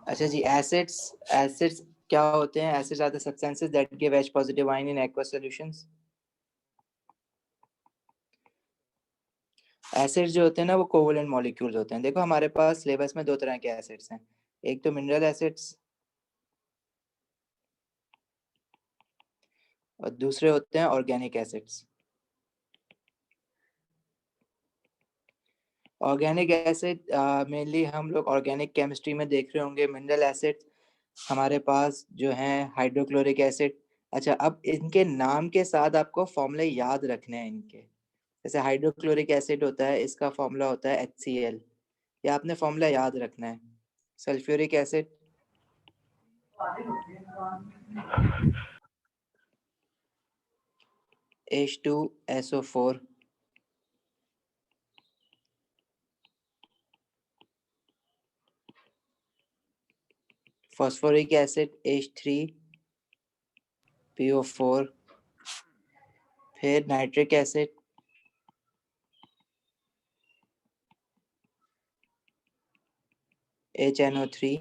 अच्छा जी, acids acids क्या होते हैं? Acids are the substances that give H positive ion in aqueous solutions. Acids जो होते हैं ना वो कोवलेंट मॉलिक्यूल्स होते हैं। देखो हमारे पास सिलेबस में दो तरह के एसिड्स हैं, एक तो मिनरल एसिड्स और दूसरे होते हैं organic acids. Organic acid mainly हम लोग ऑर्गेनिक केमिस्ट्री में देख रहे होंगे। मिनरल एसिड हमारे पास जो है हाइड्रोक्लोरिक एसिड। अच्छा, अब इनके नाम के साथ आपको फॉर्मूले याद रखने हैं इनके। जैसे हाइड्रोक्लोरिक एसिड होता है, इसका फॉर्मूला होता है HCl, ये आपने फॉर्मूला याद रखना है। Sulphuric acid H2SO4। Phosphoric acid H3PO4। फिर nitric acid HNO3।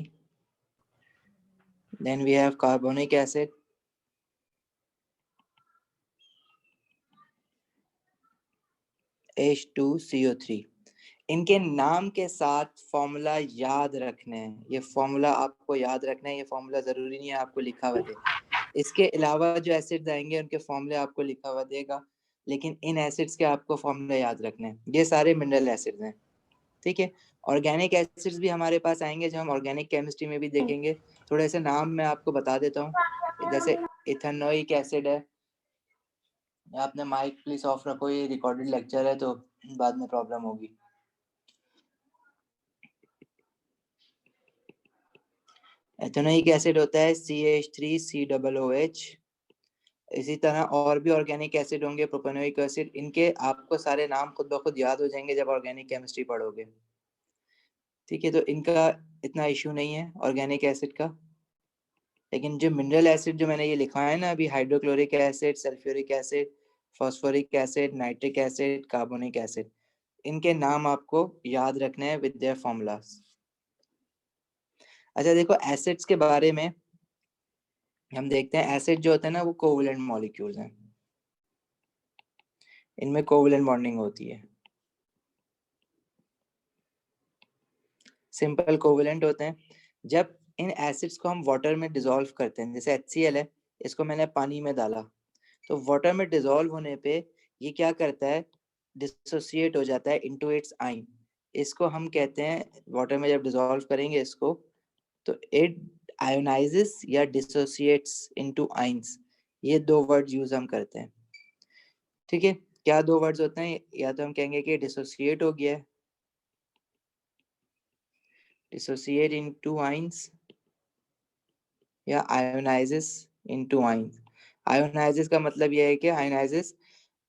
Then we have carbonic acid H2CO3। इनके नाम के साथ फॉर्मूला याद रखने हैं। ये फॉर्मूला आपको याद रखना है। ये फॉर्मूला जरूरी नहीं है आपको लिखा हुआ दे। इसके अलावा जो एसिड्स आएंगे उनके फॉर्मूले आपको लिखा हुआ देगा, लेकिन इन एसिड्स के आपको फॉर्मूले याद रखने हैं। ये सारे मिनरल एसिड्स हैं, ठीक है। ऑर्गेनिक एसिड्स भी हमारे पास आएंगे जो हम ऑर्गेनिक केमिस्ट्री में भी देखेंगे। थोड़े से नाम मैं आपको बता देता हूँ। जैसे इथेनोइक एसिड है। आपने माइक प्लीज ऑफ रखो, ये रिकॉर्डेड लेक्चर है तो बाद में प्रॉब्लम होगी। एथेनोइक एसिड होता है CH3COOH। इसी तरह और भी ऑर्गेनिक एसिड होंगे, प्रोपेनोइक एसिड। इनके आपको सारे नाम खुद ब खुद याद हो जाएंगे जब ऑर्गेनिक केमिस्ट्री पढ़ोगे, ठीक है। तो इनका इतना इशू नहीं है ऑर्गेनिक एसिड का। लेकिन जो मिनरल एसिड जो मैंने ये लिखा है ना अभी, hydrochloric acid, sulphuric acid, phosphoric acid, nitric acid, carbonic acid, इनके नाम आपको याद रखने हैं विद देयर फॉर्मूलास। अच्छा देखो, एसिड्स के बारे में हम देखते हैं। एसिड जो होते हैं ना वो कोवलेंट मॉलिक्यूल्स हैं, इनमें कोवलेंट बॉन्डिंग होती है, सिंपल कोवलेंट होते हैं। जब इन एसिड्स को हम वाटर में डिसॉल्व करते हैं, जैसे HCl है, इसको मैंने पानी में डाला, तो वाटर में डिसॉल्व होने पे ये क्या करता है, डिसोसिएट हो जाता है इनटू इट्स आइन। इसको हम कहते हैं, वाटर में जब डिसॉल्व करेंगे इसको, तो इट आयोनाइजेस या डिसोसिएट्स इनटू आइंस। ये दो वर्ड यूज हम करते हैं, ठीक है। क्या दो वर्ड्स होते हैं? या तो हम कहेंगे कि डिसोसिएट हो गया है, डिसोसिएट इनटू आइंस, या आयोनाइजेस इनटू आइंस। आयोनाइजेस का मतलब यह है कि आयोनाइजेस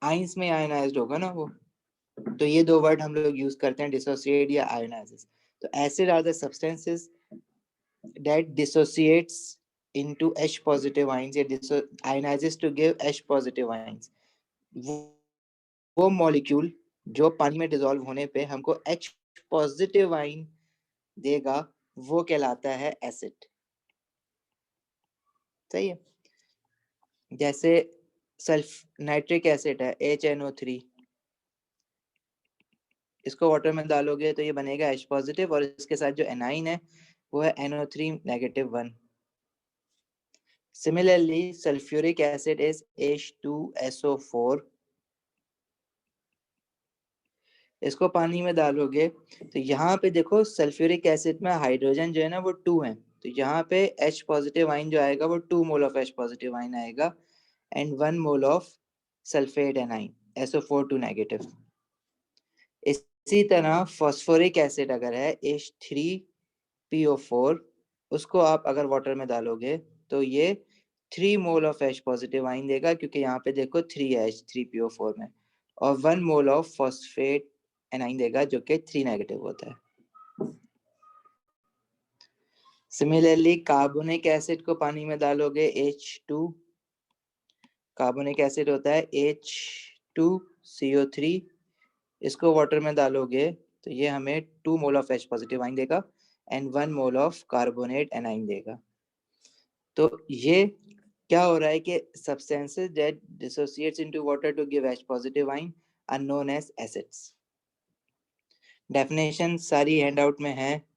आइंस में आयोनाइज्ड होगा ना वो। तो ये दो वर्ड हम लोग यूज करते हैं, डिसोसिएट या आयोनाइजेस। तो acid are the substances that dissociates into H positive ions या ionizes to give H positive ions। वो मॉलिक्यूल जो पानी में डिसॉल्व होने पे हमको H पॉजिटिव आइन देगा, वो कहलाता है एसिड, सही है। जैसे सल्फ नाइट्रिक एसिड है HNO3, इसको वाटर में डालोगे तो ये बनेगा H पॉजिटिव, और इसके साथ जो एनाइन है वो है NO3-1। Similarly, sulfuric acid is H2SO4। इसको पानी में डालोगे तो यहाँ पे देखो सल्फ्यूरिक एसिड में हाइड्रोजन जो है ना वो 2 है, तो यहाँ पे H पॉजिटिव आइन जो आएगा वो 2 mole of H positive ion आएगा and 1 mole of sulphate A9 SO4 negative. इसी तरह फॉस्फोरिक एसिड अगर है H3PO4, उसको आप अगर वाटर में डालोगे तो ये 3 mole of H positive ion देगा, क्योंकि यहाँ पे देखो 3 है H3PO4 में, और 1 मोल ऑफ फॉस्फेट एनाइन देगा जो कि 3 नेगेटिव होता है। सिमिलरली कार्बोनिक एसिड को पानी में डालोगे H2, कार्बोनिक एसिड होता है H2CO3, इसको वाटर में डालोगे तो ये हमें 2 mole of H positive ion देगा and 1 mole of carbonate A9 देगा। तो ये क्या हो रहा है कि substances that dissociates into water to give H positive ion are known as acids। Definition सारी हैंडआउट में है।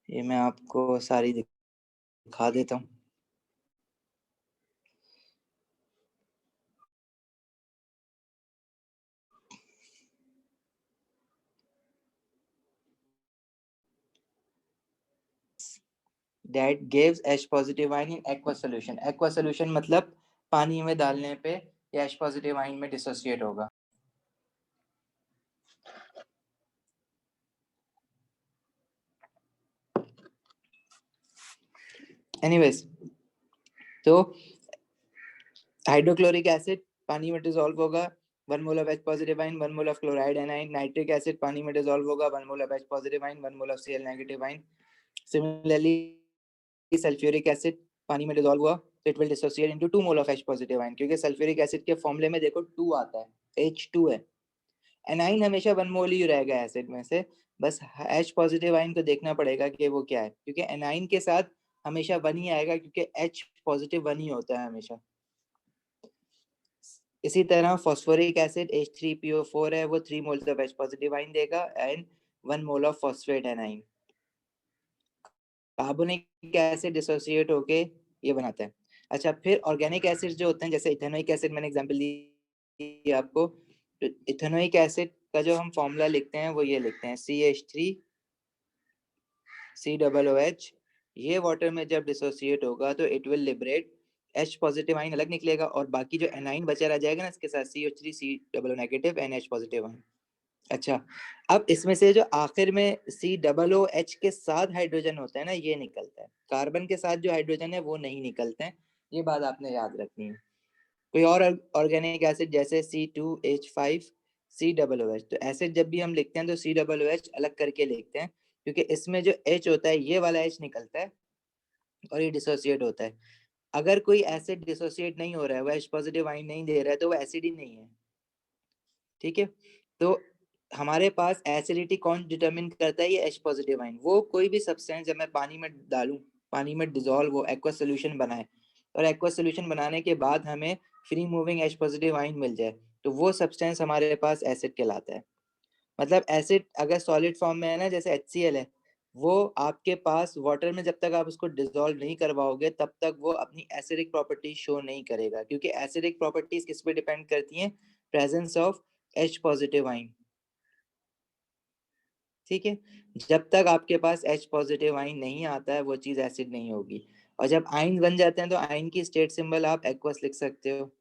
ये मैं आपको सारी दिखा देता हूँ। That gives H positive ion in aqueous solution। aqueous solution मतलब पानी में डालने पे ये H positive ion में डिसोसिएट होगा। एनीवेज, तो हाइड्रोक्लोरिक एसिड पानी में डिसॉल्व होगा, 1 mole of H positive ion, 1 mole of chloride A9. Nitric acid पानी में डिसॉल्व होगा, 1 mole of H positive ion, 1 mole of Cl negative ion. Similarly sulphuric acid पानी में डिसॉल्व हुआ तो it will dissociate into 2 mole of H positive ion, क्योंकि sulphuric acid के फॉर्मूले में देखो 2 आता है, H2 है। एनाइन हमेशा 1 मोल ही रहेगा एसिड में से, बस H पॉजिटिव आयन को देखना पड़ेगा कि वो क्या है, क्योंकि एनाइन के साथ हमेशा 1 ही आएगा, क्योंकि H पॉजिटिव 1 ही होता है हमेशा। इसी तरह फॉस्फोरिक एसिड H3PO4 है, वो 3 moles of H positive ion देगा and 1 mole of phosphate anion. Carbonic acid dissociate होके ये बनाता है। अच्छा, फिर ऑर्गेनिक एसिड जो होते हैं, जैसे इथेनोइक एसिड, मैंने एग्जांपल दी आपको। तो इथेनोइक एसिड का जो हम फॉर्मूला लिखते हैं वो ये लिखते हैं CH3COOH। ये वाटर में जब डिसोसिएट होगा तो it will liberate H positive ion अलग निकलेगा, और बाकी जो एनाइन बचा रह जाएगा ना इसके साथ CH3C negative and H positive ion. अच्छा, अब इसमें से जो आखिर में COOH के साथ हाइड्रोजन होता है ना, ये निकलता है। कार्बन के साथ जो हाइड्रोजन है वो नहीं निकलते हैं, ये बात आपने याद रखनी है। कोई और ऑर्गेनिक एसिड जैसे C2H5COOH, तो एसिड जब भी हम लिखते हैं तो COOH अलग करके लिखते हैं, क्योंकि इसमें जो H होता है ये वाला H निकलता है और ये डिसोसिएट होता है। अगर कोई एसिड डिसोसिएट नहीं हो रहा है, वो H पॉजिटिव आयन नहीं दे रहा है, तो वो एसिड ही नहीं है। ठीक है, तो हमारे पास एसिडिटी कौन डिटरमिन करता है? ये H पॉजिटिव आयन। वो कोई भी सब्सटेंस जब मैं पानी में डालूं, पानी में डिसॉल्व हो, एक्वस सोल्यूशन बनाए, और एक्वस सोल्यूशन बनाने के बाद हमें free moving H positive ion मिल जाए, तो वो सब्सटेंस हमारे पास एसिड कहलाता है। मतलब एसिड अगर सॉलिड फॉर्म में है ना, जैसे HCl है, वो आपके पास वाटर में जब तक आप उसको डिसॉल्व नहीं करवाओगे तब तक वो अपनी एसिडिक प्रॉपर्टीज शो नहीं करेगा, क्योंकि एसिडिक प्रॉपर्टीज किस पे डिपेंड करती हैं? Presence of H positive ion. ठीक है, जब तक आपके पास H पॉजिटिव आयन नहीं आता है वो चीज एसिड नहीं होगी। और जब आयन बन जाते हैं तो आयन की स्टेट सिंबल आप एक्वस लिख सकते हो।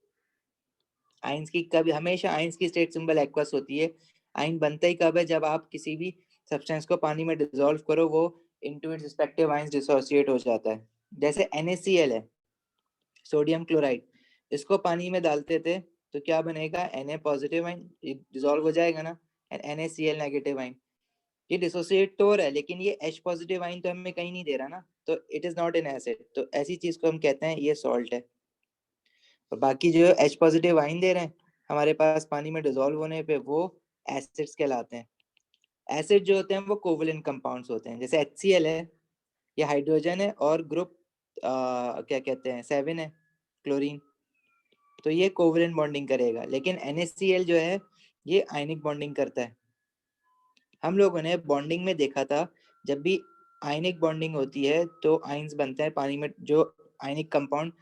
आयंस की कब, हमेशा आयंस की स्टेट सिंबल एक्वस होती है। आयन बनता ही कब है? जब आप किसी भी सब्सटेंस को पानी में डिसॉल्व करो, वो into its respective ions dissociate हो जाता है। जैसे NaCl है, सोडियम क्लोराइड, इसको पानी में डालते थे तो क्या बनेगा? Na पॉजिटिव आयन डिसॉल्व हो जाएगा ना, एंड NaCl नेगेटिव आयन। ये डिसोसिएट तो हो रहा है, लेकिन ये H पॉजिटिव आयन तो हमें कहीं नहीं दे रहा ना, तो it is not an acid. तो ऐसी चीज को हम कहते हैं ये सॉल्ट है। और बाकी जो H पॉजिटिव आयन दे रहे हैं हमारे पास पानी में डिसॉल्व होने पे, वो एसिड्स कहलाते हैं। एसिड जो होते हैं वो कोवलेंट कंपाउंड्स होते हैं। जैसे HCl है, ये हाइड्रोजन है और ग्रुप क्या कहते हैं 7 है, क्लोरीन, तो ये कोवलेंट बॉन्डिंग करेगा। लेकिन NaCl जो है ये आयनिक बॉन्डिंग करता है। हम लोगों ने बॉन्डिंग में देखा था, जब भी आयनिक बॉन्डिंग होती है तो आयंस बनते हैं पानी में। जो आयनिक कंपाउंड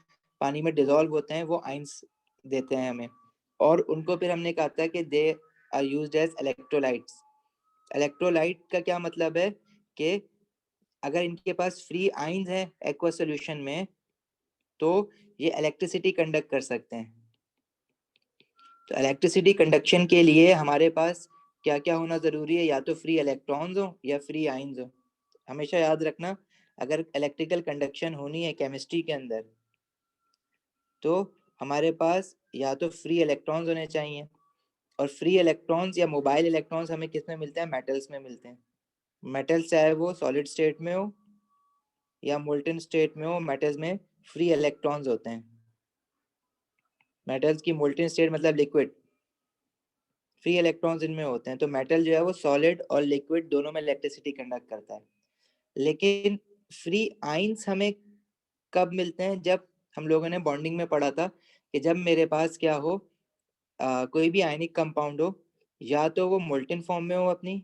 पानी में डिसॉल्व होते हैं वो आयंस देते हैं हमें, और उनको फिर हमने कहा था कि they are used as electrolytes. Electrolyte का क्या मतलब है कि अगर इनके पास फ्री आयंस है एक्वा सॉल्यूशन में तो ये इलेक्ट्रिसिटी कंडक्ट कर सकते हैं। तो इलेक्ट्रिसिटी कंडक्शन के लिए हमारे पास क्या क्या होना जरूरी है? या तो फ्री इलेक्ट्रॉन्स हो या फ्री आयंस हो। हमेशा याद रखना, अगर इलेक्ट्रिकल कंडक्शन होनी है केमिस्ट्री के अंदर तो हमारे पास या तो फ्री इलेक्ट्रॉन्स होने चाहिए, और फ्री इलेक्ट्रॉन्स या मोबाइल इलेक्ट्रॉन्स हमें किस में मिलते हैं? मेटल्स में मिलते हैं। मेटल्स चाहे वो सॉलिड स्टेट में हो या मोल्टन स्टेट में हो, मेटल्स में फ्री इलेक्ट्रॉन्स होते हैं। मेटल्स की मोल्टन स्टेट मतलब लिक्विड, फ्री इलेक्ट्रॉन्स इनमें होते हैं। तो मेटल जो है वो सॉलिड और लिक्विड दोनों में इलेक्ट्रिसिटी कंडक्ट करता है। लेकिन फ्री आइंस हमें कब मिलते हैं? जब हम लोगों ने बॉन्डिंग में पढ़ा था कि जब मेरे पास क्या हो, कोई भी आयनिक कंपाउंड हो, या तो वो मोल्टन फॉर्म में हो अपनी,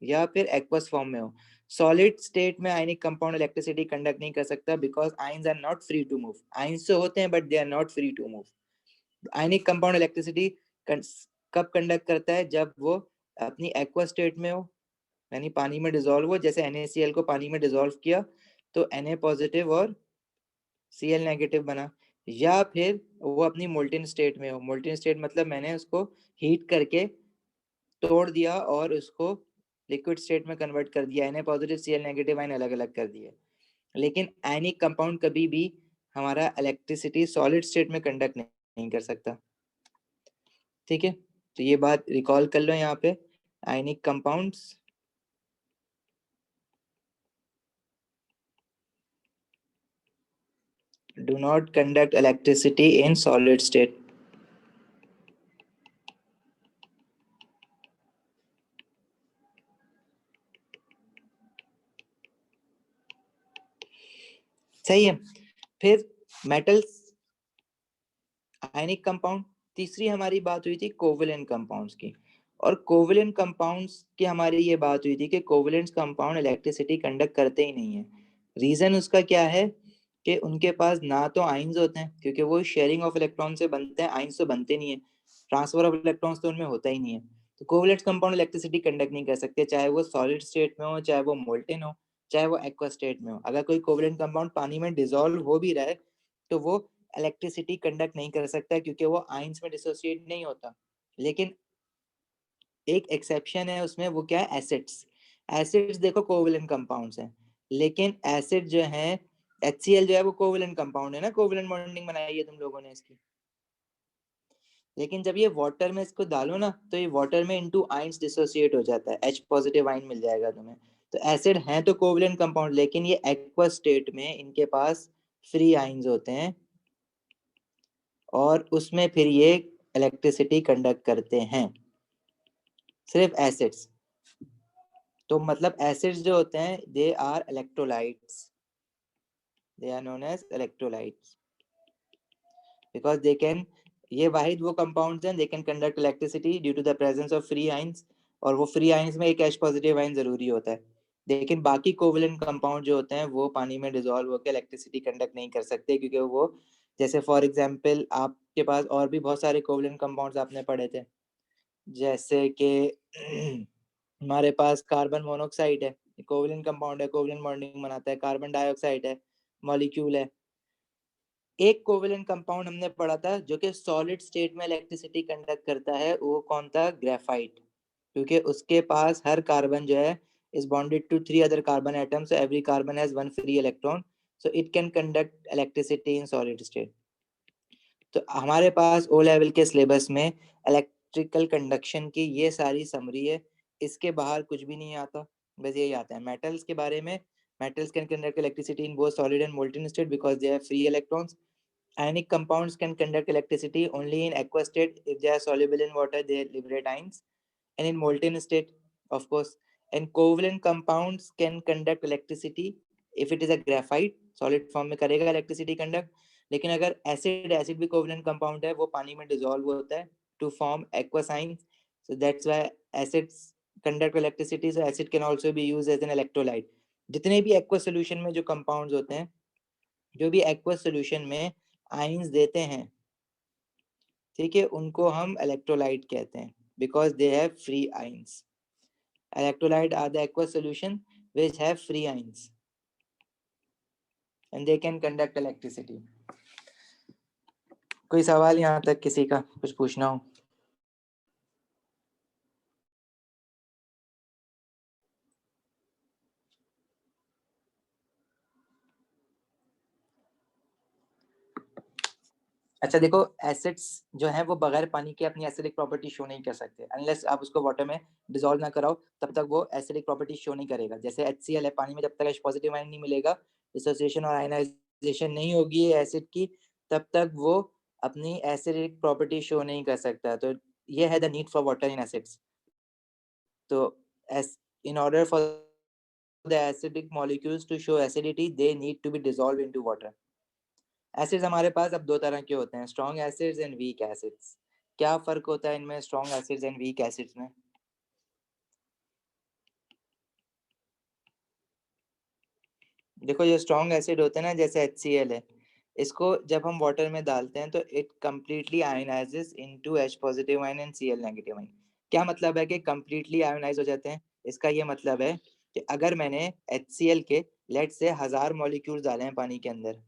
या फिर एक्वस फॉर्म में हो। सॉलिड स्टेट में आयनिक कंपाउंड इलेक्ट्रिसिटी कंडक्ट नहीं कर सकता because ions are not free to move. Ions तो होते हैं but they are not free to move. Ionic compound electricity कब कंडक्ट करता है? जब वो अपनी एक्वा स्टेट में हो, यानी पानी में डिसॉल्व हो। जैसे NaCl को पानी में डिसॉल्व किया तो Na पॉजिटिव और Cl नेगेटिव बना। या फिर वो अपनी मोल्टन स्टेट में हो। मोल्टन स्टेट मतलब मैंने उसको हीट करके तोड़ दिया और उसको लिक्विड स्टेट में कन्वर्ट कर दिया, Na positive Cl negative ion अलग अलग कर दिए। लेकिन आयनिक कंपाउंड कभी भी हमारा इलेक्ट्रिसिटी सॉलिड स्टेट में कंडक्ट नहीं कर सकता। ठीक है, तो ये बात रिकॉल कर लो यहाँ पे। Ionic compounds do not conduct electricity in solid state. सही है। फिर मेटल्स, आयनिक कंपाउंड। तीसरी हमारी बात हुई थी कोवेलेंट कंपाउंड्स की, और कोवेलेंट कंपाउंड्स की हमारी ये बात हुई थी कि कोवेलेंट कंपाउंड इलेक्ट्रिसिटी कंडक्ट करते ही नहीं है। रीजन उसका क्या है कि उनके पास ना तो आयंस होते हैं, क्योंकि वो शेयरिंग ऑफ इलेक्ट्रॉन से बनते हैं, आयंस तो बनते नहीं है, ट्रांसफर ऑफ इलेक्ट्रॉन्स तो उनमें होता ही नहीं है। तो कोवेलेंट कंपाउंड इलेक्ट्रिसिटी कंडक्ट नहीं कर सकते, चाहे वो सॉलिड स्टेट में हो, चाहे वो मोल्टेन हो, चाहे वो एक्वा स्टेट में हो। अगर कोई कोवेलेंट कंपाउंड पानी में डिसॉल्व हो भी रहा है तो वो इलेक्ट्रिसिटी कंडक्ट नहीं कर सकता क्योंकि वो आयंस में डिसोसिएट नहीं होता। लेकिन एक एक्सेप्शन है उसमें, वो क्या है? एसिड्स। एसिड्स देखो कोवेलेंट कंपाउंड्स हैं, लेकिन एसिड जो है, HCl जो है वो कोवेलेंट कंपाउंड है ना, कोवेलेंट बॉन्डिंग बनाई है तुम लोगों ने इसकी। लेकिन जब ये वाटर में इसको डालो ना तो ये वाटर में इनटू आयंस डिसोसिएट हो जाता है, H पॉजिटिव आयन मिल जाएगा तुम्हें। तो एसिड हैं तो कोवेलेंट कंपाउंड, लेकिन ये एक्वा स्टेट में इनके पास फ्री आयंस होते हैं और उसमें फिर ये इलेक्ट्रिसिटी कंडक्ट करते हैं, सिर्फ एसिड्स। तो मतलब एसिड्स जो होते हैं they are electrolytes, they are known as electrolytes because they can, ये वाहिद वो कंपाउंड्स हैं they can conduct electricity due to the presence of free ions, और वो फ्री आयंस में एक H पॉजिटिव आयन जरूरी होता है। लेकिन बाकी कोवेलेंट कंपाउंड जो होते हैं वो पानी में डिसॉल्व होकर इलेक्ट्रिसिटी कंडक्ट नहीं कर सकते, क्योंकि वो, जैसे फॉर एग्जांपल आपके पास और भी बहुत सारे कोवेलेंट कंपाउंड्स आपने पढ़े थे, जैसे कि हमारे पास कार्बन मोनोऑक्साइड है, कोवेलेंट कंपाउंड है, कोवेलेंट बॉन्डिंग बनाता है। कार्बन डाइऑक्साइड है, मॉलिक्यूल है। एक कोवेलेंट कंपाउंड हमने पढ़ा था जो कि सॉलिड स्टेट में इलेक्ट्रिसिटी कंडक्ट करता है, वो कौन था? ग्रेफाइट। क्योंकि उसके पास हर कार्बन जो है is bonded to 3 other carbon atoms, so every carbon has one free electron, so it can conduct electricity in solid state. तो हमारे पास ओ लेवल के सिलेबस में इलेक्ट्रिकल कंडक्शन की ये सारी समरी है, इसके बाहर कुछ भी नहीं आता, बस यही आता है मेटल्स के बारे में। Metals can conduct electricity in both solid and molten state because they have free electrons. Ionic compounds can conduct electricity only in aqua state. If they are soluble in water, they liberate ions. And in molten state, of course. And covalent compounds can conduct electricity if it is a graphite, solid form में करेगा electricity conduct. लेकिन अगर acid भी covalent compound है, वो पानी में dissolve होता है to form aqueous ions. So that's why acids conduct electricity. So acid can also be used as an electrolyte. जितने भी aqueous solution में जो compounds होते हैं, जो भी aqueous solution में आयंस देते हैं, ठीक है, उनको हम इलेक्ट्रोलाइट कहते हैं because they have free ions. Electrolyte are the aqueous solution which have free ions and they can conduct electricity. कोई सवाल यहाँ तक किसी का कुछ पूछना हो? अच्छा देखो, एसिड्स जो है वो बगैर पानी के अपनी एसिडिक प्रॉपर्टी शो नहीं कर सकते, अनलेस आप उसको वाटर में डिसॉल्व ना कराओ तब तक वो एसिडिक प्रॉपर्टी शो नहीं करेगा। जैसे HCl है, पानी में जब तक H पॉजिटिव आयन नहीं मिलेगा, डिसोसिएशन और आयनाइजेशन नहीं होगी एसिड की, तब तक वो अपनी एसिडिक प्रॉपर्टी शो नहीं कर सकता। तो ये है the need for water in acids. तो in order for the acidic molecules to show acidity, they need to be dissolved into water. Acids हमारे पास अब दो तरह के होते हैं, strong acids and weak acids. क्या फर्क होता है इनमें, strong acids and weak acids में? देखो जो स्ट्रॉन्ग एसिड होते हैं ना, जैसे HCl है, इसको जब हम वाटर में डालते हैं तो it completely ionizes into H positive ion and Cl negative ion. क्या मतलब है कि कम्प्लीटली आयोनाइज हो जाते हैं? इसका ये मतलब है कि अगर मैंने HCl के लेट से 1000 मॉलिक्यूल्स डाले हैं पानी के अंदर,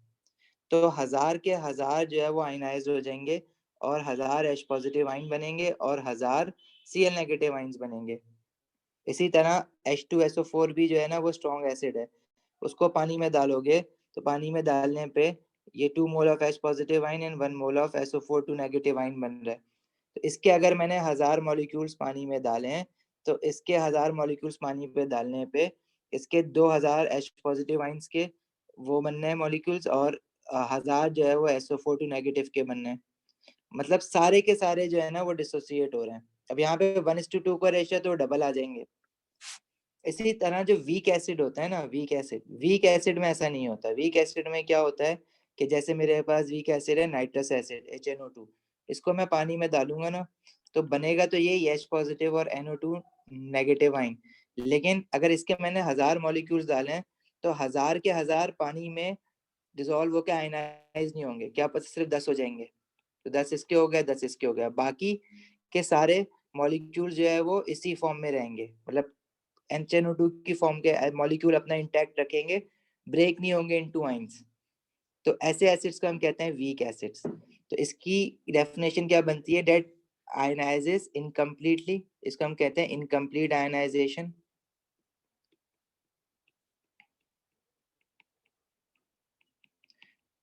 तो 1000 के 1000 जो है वो आयोनाइज हो जाएंगे और 1000 H पॉजिटिव आयन बनेंगे और 1000 Cl नेगेटिव आयन्स बनेंगे। इसी तरह H2SO4 भी जो है ना वो स्ट्रॉन्ग एसिड है, उसको पानी में डालोगे तो पानी में डालने पे ये 2 mole of H positive ion and 1 mole of SO4 2 negative ion बन रहा है। तो इसके अगर मैंने 1000 मॉलिक्यूल्स पानी में डाले हैं तो इसके 1000 मॉलिक्यूल्स पानी पे डालने पे इसके 2000 H पॉजिटिव आयन्स के वो बनने हैं मॉलिक्यूल्स और 1000 जो है वो SO4 2 नेगेटिव के बनने हैं। मतलब सारे के सारे जो है ना वो डिसोसिएट हो रहे हैं। अब यहाँ पे 1:2 का रेशियो तो डबल आ जाएंगे। इसी तरह जो वीक एसिड होता है ना, वीक एसिड में ऐसा नहीं होता। वीक एसिड में क्या होता है कि जैसे मेरे पास वीक एसिड है नाइट्रस एसिड HNO2, इसको मैं पानी में डालूंगा ना तो बनेगा तो ये H पॉजिटिव और NO2 नेगेटिव आयन। लेकिन अगर इसके मैंने 1000 मॉलिक्यूल्स डाले हैं तो 1000 के 1000 पानी में डिसॉल्व होकर आयनाइज नहीं होंगे, क्या पता सिर्फ 10 हो जाएंगे। तो 10 इसके हो गए, 10 इसके हो गए, बाकी के सारे मॉलिक्यूल जो है वो इसी फॉर्म में रहेंगे, मतलब HNO2 की फॉर्म के मॉलिक्यूल अपना इंटैक्ट रखेंगे, ब्रेक नहीं होंगे इनटू आयंस। तो ऐसे एसिड्स को हम कहते हैं वीक एसिड्स। तो इसकी डेफिनेशन क्या बनती है, डेट आयनाइजेस इनकम्प्लीटली, इसको हम कहते हैं इनकम्प्लीट आयनाइजेशन।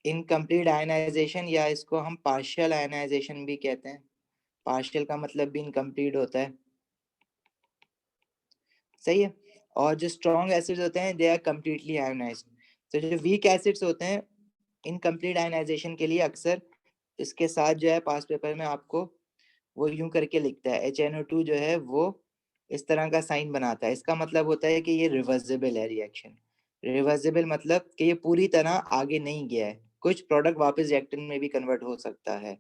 इनकम्प्लीट आयनाइजेशन या इसको हम पार्शियल आयनाइजेशन भी कहते हैं। पार्शियल का मतलब भी इनकम्प्लीट होता है, सही है। और जो स्ट्रॉन्ग एसिड्स होते हैं दे आर कम्प्लीटली आयोनाइज्ड। तो जो वीक एसिड्स होते हैं इनकम्प्लीट आयनाइजेशन के लिए अक्सर इसके साथ जो है पास पेपर में आपको वो यूं करके लिखता है, HNO2 जो है वो इस तरह का साइन बनाता है। इसका मतलब होता है कि ये रिवर्सिबल है रिएक्शन। रिवर्सिबल मतलब कि ये पूरी तरह आगे नहीं गया है, कुछ प्रोडक्ट वापस रिएक्टेंट में भी कन्वर्ट हो सकता है,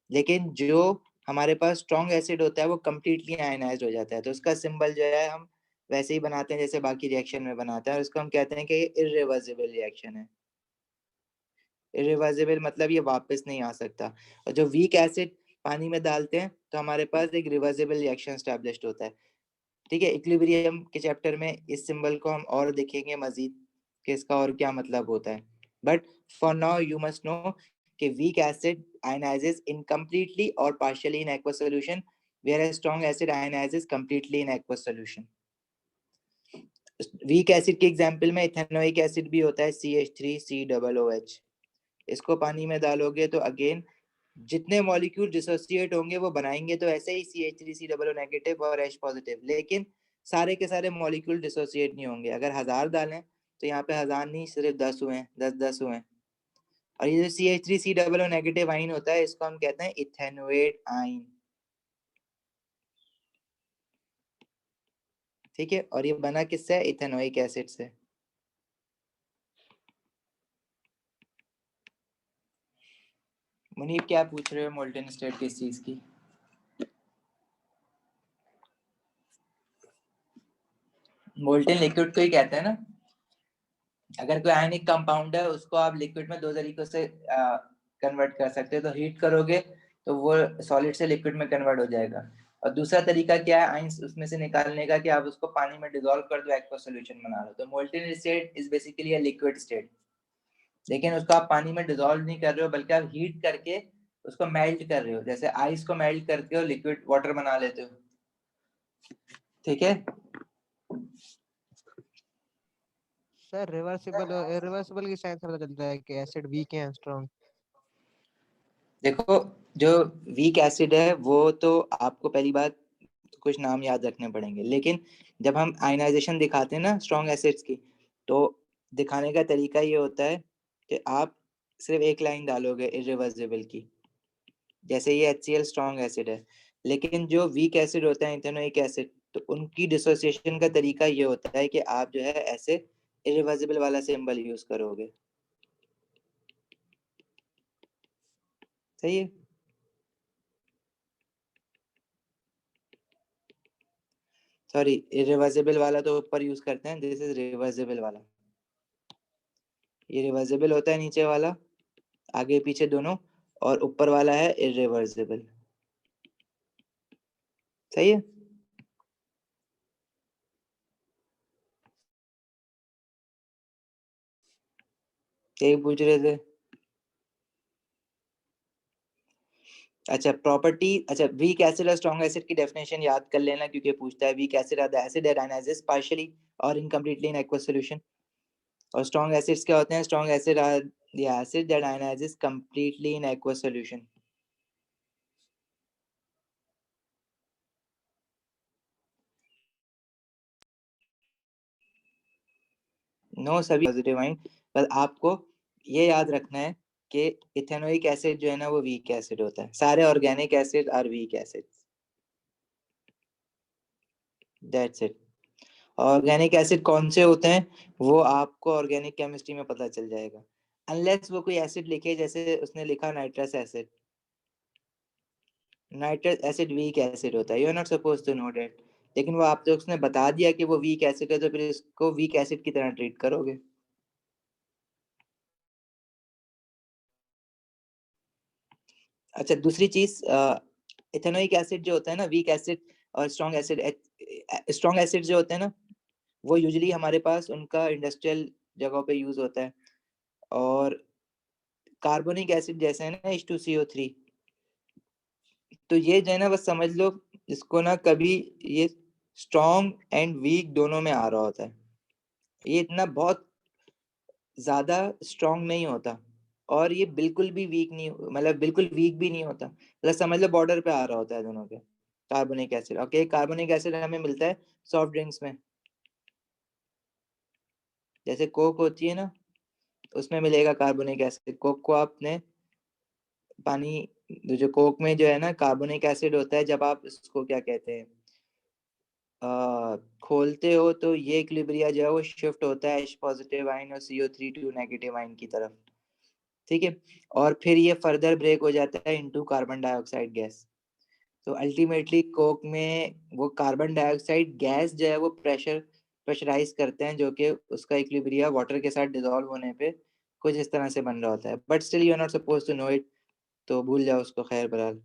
लेकिन जो हमारे पास स्ट्रॉन्ग एसिड होता है वो कम्प्लीटली आयनाइज्ड हो जाता है। तो उसका सिंबल जो है हम वैसे ही बनाते हैं जैसे बाकी रिएक्शन में बनाते हैं, और उसको हम कहते हैं कि ये इरिवर्सिबल रिएक्शन है। इरिवर्सिबल मतलब ये वापस नहीं आ सकता। और जो वीक एसिड पानी में डालते हैं तो हमारे पास एक रिवर्सिबल रिएक्शन स्टैब्लिश्ड होता है। ठीक है, इक्विलिब्रियम के चैप्टर में इस सिंबल को हम और देखेंगे मजीद कि इसका और क्या मतलब होता है। But for now you must know कि वीक एसिड आयनाइजेस इनकम्प्लीटली और partially in aqueous solution, whereas strong acid ionizes completely in aqueous solution. Weak acid के एग्जांपल में इथेनोइक एसिड भी होता है CH3COOH। इसको पानी में डालोगे तो अगेन जितने मॉलिक्यूल डिसोसिएट होंगे वो बनाएंगे तो ऐसे ही CH3COO नेगेटिव और H पॉजिटिव, लेकिन सारे के सारे मॉलिक्यूल डिसोसिएट नहीं होंगे। अगर 1000 डालें तो यहाँ पे 1000 नहीं, सिर्फ 10 हुए हैं, 10 हुए हैं। और ये जो CH3COO नेगेटिव आइन होता है इसको हम कहते हैं इथेनोएट आइन। ठीक है, और ये बना किससे, इथेनोइक एसिड से। मुनीब क्या पूछ रहे हो मोल्टेन स्टेट किस चीज की? मोल्टेन लिक्विड को ही कहते हैं ना। अगर कोई आयनिक कंपाउंड है उसको आप लिक्विड में दो तरीकों से कन्वर्ट कर सकते हो। तो हीट करोगे तो वो सॉलिड से लिक्विड में कन्वर्ट हो जाएगा, और दूसरा तरीका क्या है आयंस उसमें से निकालने का, कि आप उसको पानी में डिसॉल्व कर दो, एक्वा सॉल्यूशन बना लो। तो molten state is basically a liquid state, लेकिन उसको आप पानी में डिसॉल्व नहीं कर रहे हो बल्कि आप हीट करके उसको मेल्ट कर रहे हो, जैसे आइस को मेल्ट करके हो लिक्विड वाटर बना लेते हो। ठीक है सर रिवर्सिबल और इरिवर्सिबल की साइन से पता चलता है कि एसिड वीक है स्ट्रॉन्ग। देखो जो वीक एसिड है वो तो आपको पहली बात तो कुछ नाम याद रखने पड़ेंगे, लेकिन जब हम आयनाइजेशन दिखाते हैं ना स्ट्रॉन्ग एसिड्स की, तो दिखाने का तरीका ये होता है कि आप सिर्फ एक लाइन डालोगे इरिवर्सिबल की, जैसे ये HCl स्ट्रॉन्ग एसिड है, लेकिन जो वीक एसिड होता है इथेनोइक एसिड, तो उनकी डिसोसिएशन का तरीका ये होता है कि आप जो है ऐसे इरिवर्सिबल वाला सिंबल यूज करोगे। सही है। सॉरी, इरिवर्सिबल वाला तो ऊपर यूज करते हैं, दिस इज रिवर्सिबल वाला। ये रिवर्सिबल होता है नीचे वाला, आगे पीछे दोनों, और ऊपर वाला है इरिवर्सिबल। सही है। यही पूछ रहे थे। अच्छा, प्रॉपर्टी, अच्छा, वीक एसिड और स्ट्रॉन्ग एसिड की डेफिनेशन याद कर लेना, क्योंकि पूछता है weak acid are the acid that ionises partially और इनकम्प्लीटली इन एक्वस सॉल्यूशन, और स्ट्रॉन्ग एसिड्स क्या होते हैं? Strong acid are the acid that ionises completely in aqueous solution. No सभी पॉजिटिव आइन, पर आपको ये याद रखना है कि इथेनोइक एसिड जो है ना वो वीक एसिड होता है, सारे organic acid are weak acid, that's it. Organic acid कौन से होते हैं वो आपको ऑर्गेनिक केमिस्ट्री में पता चल जाएगा, अनलेस वो कोई एसिड लिखे, जैसे उसने लिखा nitrous acid. Nitrous acid weak acid होता है, you are not suppose to know that, लेकिन वो आप तो उसने बता दिया कि वो वीक एसिड है, तो फिर इसको वीक एसिड की तरह ट्रीट करोगे। अच्छा, दूसरी चीज, इथेनोइक एसिड जो होता है ना, वीक एसिड और स्ट्रॉन्ग एसिड, स्ट्रॉन्ग एसिड जो होते हैं ना वो यूजुअली हमारे पास उनका इंडस्ट्रियल जगहों पे यूज होता है, और कार्बोनिक एसिड जैसे है ना H2CO3, तो ये जो है ना बस समझ लो इसको ना, कभी ये स्ट्रॉन्ग एंड वीक दोनों में आ रहा होता है, ये इतना बहुत ज्यादा स्ट्रॉन्ग नहीं होता, और ये बिल्कुल भी वीक नहीं, मतलब बिल्कुल वीक भी नहीं होता, मतलब समझ लो बॉर्डर पे आ रहा होता है दोनों के। Carbonic acid, okay, carbonic acid हमें मिलता है सॉफ्ट ड्रिंक्स में, जैसे कोक होती है ना, उसमें मिलेगा कार्बोनिक एसिड। कोक को आपने पानी, जो कोक में जो है ना कार्बोनिक एसिड होता है, जब आप इसको क्या कहते हैं, खोलते हो तो ये इक्विलिब्रिया जो है वो शिफ्ट होता है H पॉजिटिव आयन और CO3 टू नेगेटिव आयन की तरफ, ठीक है, और फिर ये फर्दर ब्रेक हो जाता है इनटू कार्बन डाइऑक्साइड गैस। तो अल्टीमेटली कोक में वो कार्बन डाइऑक्साइड गैस जो है वो प्रेशराइज करते हैं, जो कि उसका इक्विलिब्रिया वाटर के साथ डिसॉल्व होने पे कुछ इस तरह से बन रहा होता है, but still you are not suppose to know it, तो भूल जाओ उसको, खैर बहरहाल।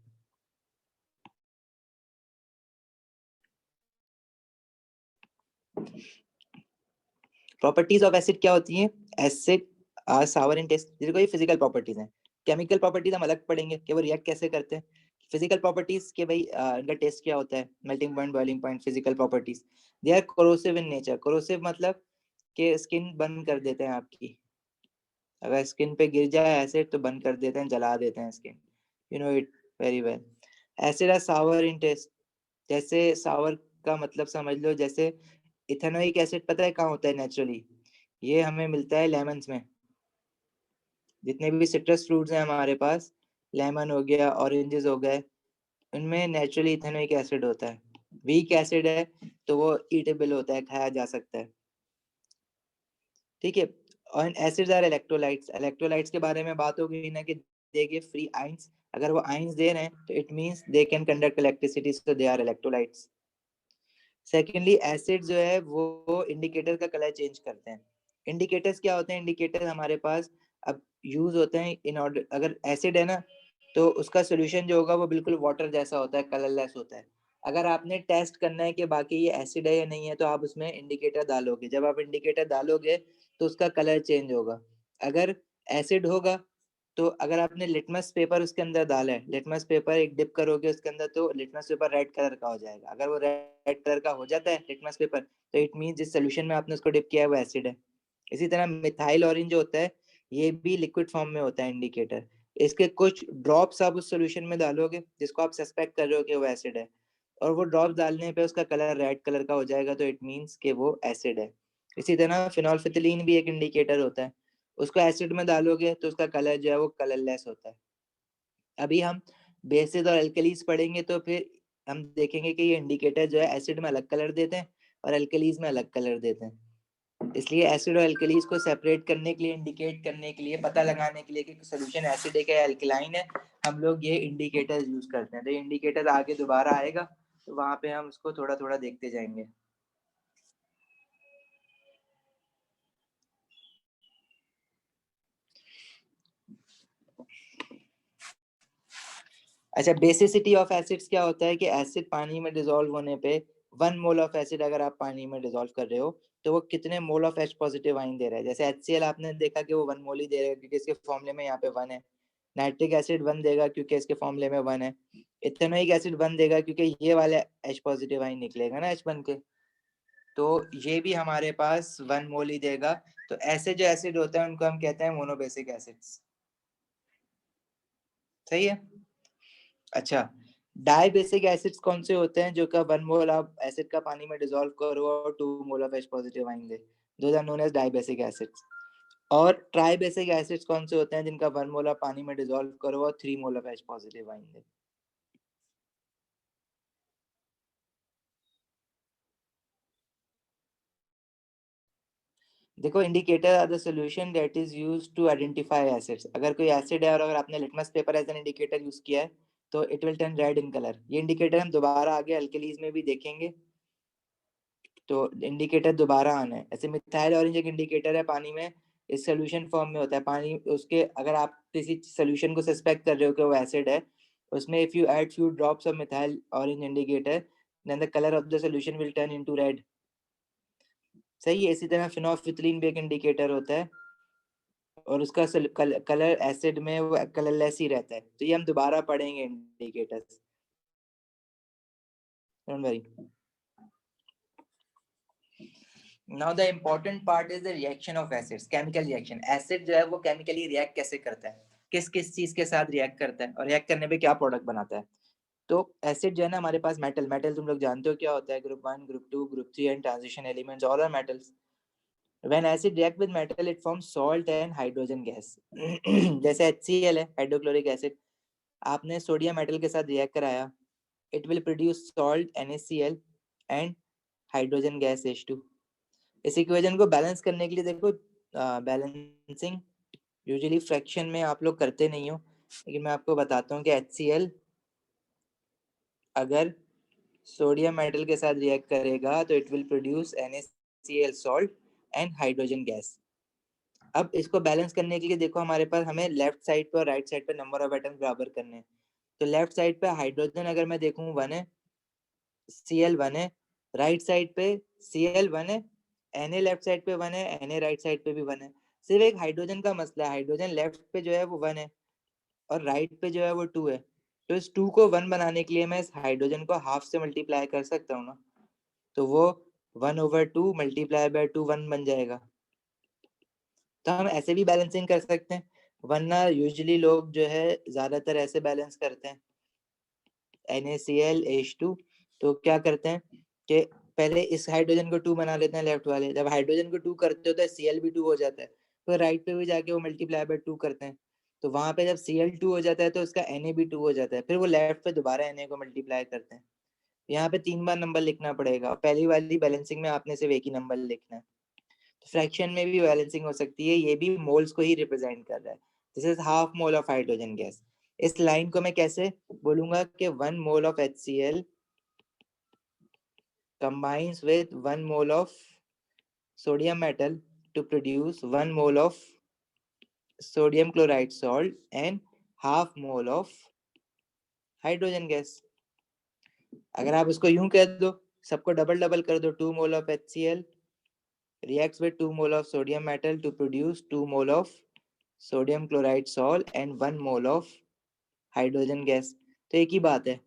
प्रॉपर्टीज ऑफ एसिड क्या होती हैं? Acid are sour in taste, जिनको ये फिजिकल प्रॉपर्टीज हैं। केमिकल प्रॉपर्टीज हम अलग पढ़ेंगे कि वो रिएक्ट कैसे करते हैं। फिजिकल प्रॉपर्टीज के भाई इनका टेस्ट क्या होता है? Melting point, boiling point, physical properties. They are corrosive in nature. Corrosive मतलब कि स्किन बंद कर देते हैं आपकी, अगर स्किन पे गिर जाए एसिड तो बंद कर देते हैं, जला देते हैं skin, you know it very well. Acid are sour in taste, जैसे सावर का मतलब समझ लो, जैसे इथेनोइक एसिड पता है कहाँ होता है नेचुरली? ये हमें मिलता है लेमन्स में, जितने भी सिट्रस फ्रूट्स हैं हमारे पास, लेमन हो गया, ऑरेंजेस हो गए, उनमें नेचुरली इथेनोइक एसिड होता है। वीक एसिड है तो वो ईटेबल होता है, खाया जा सकता है, ठीक है। और एसिड्स आर इलेक्ट्रोलाइट्स। इलेक्ट्रोलाइट्स के बारे में बात हो गई ना कि दे गिव फ्री आयंस, अगर वो आयंस दे रहे हैं तो it means they can conduct electricity, so they are electrolytes. Secondly, acid जो है वो इंडिकेटर का कलर चेंज करते हैं। इंडिकेटर्स क्या होते हैं? इंडिकेटर हमारे पास अब यूज होते हैं इन ऑर्डर, अगर एसिड है ना तो उसका सोल्यूशन जो होगा वो बिल्कुल वाटर जैसा होता है, कलरलेस होता है। अगर आपने टेस्ट करना है कि बाकी ये एसिड है या नहीं है, तो आप उसमें इंडिकेटर डालोगे, जब आप इंडिकेटर डालोगे तो उसका कलर चेंज होगा। अगर एसिड होगा तो अगर आपने लिटमस पेपर उसके अंदर डाला है, लिटमस पेपर एक डिप करोगे उसके अंदर, तो लिटमस पेपर रेड कलर का हो जाएगा। अगर वो रेड कलर का हो जाता है लिटमस पेपर, तो इट मीन जिस सोल्यूशन में आपने उसको डिप किया है वो एसिड है। इसी तरह मिथाइल ऑरेंज जो होता है ये भी लिक्विड फॉर्म में होता है इंडिकेटर। इसके कुछ ड्रॉप्स आप उस सोल्यूशन में डालोगे जिसको आप सस्पेक्ट कर रहे हो कि वो एसिड है, और वो ड्रॉप डालने पे उसका कलर रेड कलर का हो जाएगा, तो इट मीन्स कि वो एसिड है। इसी तरह फिनोल्फिथिलीन भी एक इंडिकेटर होता है, उसको एसिड में डालोगे तो उसका कलर जो है वो कलरलेस होता है। अभी हम बेसिस और एल्कलीज पढ़ेंगे तो फिर हम देखेंगे कि ये इंडिकेटर जो है एसिड में अलग कलर देते हैं और एल्कलीज में अलग कलर देते हैं। इसलिए एसिड और एल्कलीज को सेपरेट करने के लिए, इंडिकेट करने के लिए, पता लगाने के लिए कि सोल्यूशन एसिडिक है या एल्कलाइन है, हम लोग ये इंडिकेटर यूज करते हैं। तो ये इंडिकेटर आगे दोबारा आएगा, तो वहां पे हम उसको थोड़ा थोड़ा देखते जाएंगे। अच्छा, बेसिसिटी ऑफ एसिड्स क्या होता है कि एसिड पानी में डिसॉल्व होने पे 1 मोल ऑफ एसिड अगर आप पानी में डिसॉल्व कर रहे हो तो वो कितने mole of H positive ion दे रहा है। जैसे HCl आपने देखा कि वो 1 मोल ही दे रहा है क्योंकि इसके फॉर्मूले में यहाँ पे 1 है। नाइट्रिक एसिड 1 देगा क्योंकि इसके फॉर्मूले में 1 है। इथेनोइक एसिड 1 देगा क्योंकि ये वाले H पॉजिटिव आइन निकलेगा ना H बन के, तो ये भी हमारे पास 1 मोल ही देगा। तो ऐसे जो एसिड होते हैं उनको हम कहते हैं मोनोबेसिक एसिड्स। सही है। अच्छा, डाइबेसिक एसिड्स कौन से होते हैं जो का 1 मोल आप एसिड का पानी में डिसॉल्व करो और 2 मोल ऑफ H पॉजिटिव आएंगे, those are known as dibasic acids. और ट्राइबेसिक एसिड्स कौन से होते हैं जिनका 1 मोल आप पानी में डिसॉल्व करो और 3 मोल ऑफ H पॉजिटिव आएंगे। देखो, indicator are the solution that is used to identify acids. अगर कोई एसिड है और अगर आपने litmus paper as an indicator use किया है तो it will turn red in colour. ये इंडिकेटर हम दोबारा आगे अल्कलीज में भी देखेंगे, तो इंडिकेटर दोबारा आना है। ऐसे मिथाइल ऑरेंज एक इंडिकेटर है पानी में, इस सोल्यूशन फॉर्म में होता है पानी उसके। अगर आप किसी सोल्यूशन को सस्पेक्ट कर रहे हो कि वो एसिड है, उसमें if you add few drops of methyl orange indicator then the colour of the solution will turn into red. सही है। इसी तरह फिनोल्फिथलीन भी एक इंडिकेटर होता है और उसका कलर एसिड में वो कलरलेस ही रहता है। तो ये हम दोबारा पढ़ेंगे indicators, don't worry. Now the important part is the reaction of acids, chemical reaction. Acid जो है वो केमिकली रिएक्ट कैसे करता है, किस किस चीज के साथ रिएक्ट करता है और रिएक्ट करने पे क्या प्रोडक्ट बनाता है। तो एसिड जो है ना, हमारे पास मेटल, मेटल तुम लोग जानते हो क्या होता है, group 1, group 2, group 3 and transition elements all are metals. When acid react with metal it forms salt and hydrogen gas. जैसे HCl है, हाइड्रोक्लोरिक एसिड, आपने सोडियम मेटल के साथ रिएक्ट कराया, it will produce salt NaCl and hydrogen gas H2। इस equation को balance करने के लिए देखो, बैलेंसिंग यूजुअली फ्रैक्शन में आप लोग करते नहीं हो, लेकिन मैं आपको बताता हूँ कि HCl अगर सोडियम मेटल के साथ रिएक्ट करेगा तो it will produce NaCl salt and hydrogen gas. अब इसको बैलेंस करने के लिए देखो, हमारे पास हमें लेफ्ट साइड पे और राइट साइड पे नंबर ऑफ एटम्स बराबर करने हैं। तो लेफ्ट साइड पे हाइड्रोजन अगर मैं देखूं 1 है, Cl 1 है, राइट साइड पे Cl 1 है, Na लेफ्ट साइड पे 1 है, Na राइट साइड पे भी 1 है। सिर्फ एक हाइड्रोजन का मसला है, हाइड्रोजन लेफ्ट पे जो है वो 1 है और राइट पे जो है वो 2 है। तो इस 2 को 1 बनाने के लिए मैं इस हाइड्रोजन को हाफ से मल्टीप्लाई कर सकता हूँ ना, तो वो 1/2 मल्टीप्लाई बाय 2 1 बन जाएगा। तो हम ऐसे भी बैलेंसिंग कर सकते हैं, वरना यूजुअली लोग जो है ज्यादातर ऐसे बैलेंस करते हैं NaCl H2। तो क्या करते हैं कि पहले इस हाइड्रोजन को 2 बना लेते हैं लेफ्ट वाले, जब हाइड्रोजन को 2 करते हो तो Cl भी 2 हो जाता है, तो राइट पे भी जाके वो मल्टीप्लाई बाय 2 करते हैं, तो वहां पे जब Cl 2 हो जाता है तो उसका Na भी 2 हो जाता है, फिर वो लेफ्ट पे दोबारा Na को मल्टीप्लाई करते हैं। यहाँ पे 3 बार नंबर लिखना पड़ेगा, पहली वाली बैलेंसिंग में आपने सिर्फ एक ही नंबर लिखना है। फ्रैक्शन में भी बैलेंसिंग हो सकती है, ये भी मोल्स को ही रिप्रेजेंट कर रहा है। This is half mole of hydrogen gas. इस लाइन को मैं कैसे बोलूंगा कि 1 mole of HCl combines with 1 mole of sodium metal to produce 1 mole of sodium chloride salt and half mole of hydrogen gas। अगर आप इसको यूं कह दो, सबको डबल डबल कर दो, 2 mole of HCl reacts with 2 mole of sodium metal to produce 2 mole of sodium chloride salt and 1 mole of hydrogen gas। तो एक ही बात है,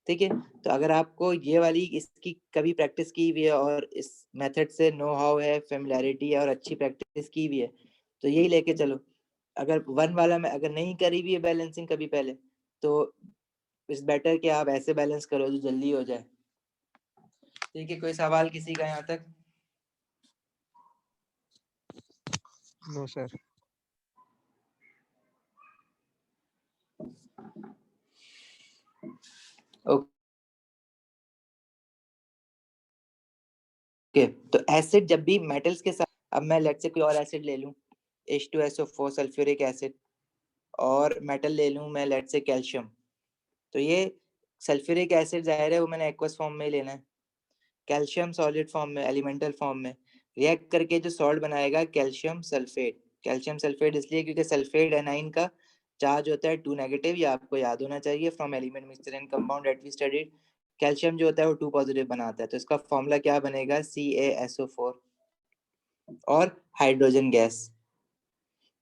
ठीक है। तो अगर आपको ये वाली इसकी कभी प्रैक्टिस की हुई है और इस मेथड से नो हाउ है, फेमिलियरिटी है और अच्छी प्रैक्टिस की हुई है, तो यही लेके चलो। अगर 1 वाला में अगर नहीं करी हुई है बैलेंसिंग कभी पहले, तो इट्स बेटर कि आप ऐसे बैलेंस करो जो जल्दी हो जाए। ठीक है, कोई सवाल किसी का यहाँ तक? No sir. ओके। ओके, तो एसिड जब भी मेटल्स के साथ, अब मैं लेट से कोई और एसिड ले लूं, H2SO4 सल्फ्यूरिक एसिड, और मेटल ले लूं मैं लेट से कैल्शियम, तो ये सल्फ्यूरिक एसिड जाहिर है वो मैंने एक्वस फॉर्म में ही लेना है, कैल्शियम सॉलिड फॉर्म में, एलिमेंटल फॉर्म में रिएक्ट करके जो सॉल्ट बनाएगा कैल्शियम सल्फेट। कैल्शियम सल्फेट इसलिए क्योंकि सल्फेट एनाइन का चार्ज होता है 2 नेगेटिव, ये आपको याद होना चाहिए from element mixture and compound that we studied. Calcium जो होता है वो 2 पॉजिटिव बनाता है, तो इसका फॉर्मूला क्या बनेगा, CaSO4 और hydrogen gas.